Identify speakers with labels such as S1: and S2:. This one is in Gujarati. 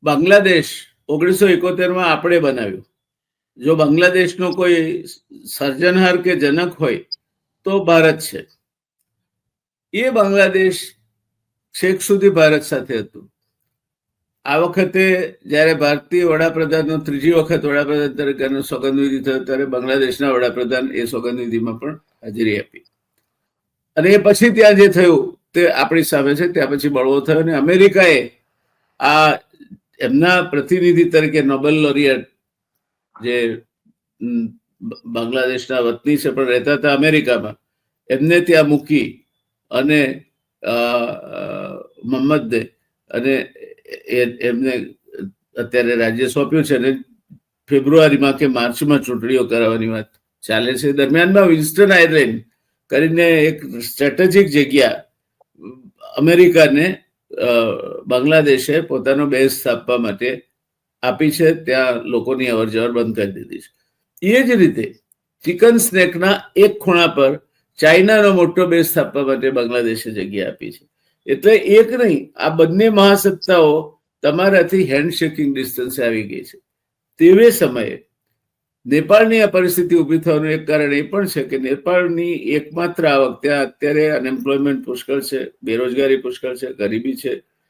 S1: બાંગ્લાદેશ 1971 આપણે બનાવ્યું. જો બાંગ્લાદેશનો કોઈ સર્જનહાર કે જનક હોય તો ભારત છે. એ બાંગ્લાદેશ છેક સુધી ભારત સાથે હતું. આ વખતે જ્યારે ભારતીય વડાપ્રધાનનો ત્રીજી વખત વડાપ્રધાન તરીકેનો સોગંદવિધિ થયો ત્યારે બાંગ્લાદેશના વડાપ્રધાન એ સોગંદવિધિમાં પણ હાજરી આપી. અને એ પછી ત્યાં જે થયું તે આપણી સામે છે. ત્યાં પછી બળવો થયો અને અમેરિકાએ આ એમના પ્રતિનિધિ તરીકે નોબેલ લોરિયટ જે બાંગ્લાદેશના વતની છે પણ રહેતા હતા અમેરિકામાં, એમને ત્યાં મૂકી અને મોહમ્મદને અને એમને અત્યારે રાજ્ય સોંપ્યું છે અને ફેબ્રુઆરીમાં કે માર્ચમાં ચૂંટણીઓ કરાવવાની વાત ચાલે છે. દરમિયાનમાં વિન્સ્ટન આયલેન્ડ કરીને એક સ્ટ્રેટેજિક જગ્યા અમેરિકાને બાંગ્લાદેશે પોતાનો બેઝ સ્થાપવા માટે આપી છે. ત્યાં લોકોની અવર જવર બંધ કરી દીધી છે. એ જ રીતે ચિકન સ્નેકના એક ખૂણા પર ચાઇનાનો મોટો બેઝ સ્થાપવા માટે બાંગ્લાદેશે જગ્યા આપી છે. એટલે એક નહીં, આ બંને મહાસત્તાઓ તમારાથી હેન્ડશેકિંગ ડિસ્ટન્સે આવી ગઈ છે. તેવે સમયે નેપાળની આ પરિસ્થિતિ ઊભી થવાનું એક કારણ એ પણ છે કે નેપાળની એકમાત્ર આવક, ત્યાં અત્યારે અનએમ્પ્લોયમેન્ટ પુષ્કળ છે, બેરોજગારી પુષ્કળ છે, ગરીબી છે,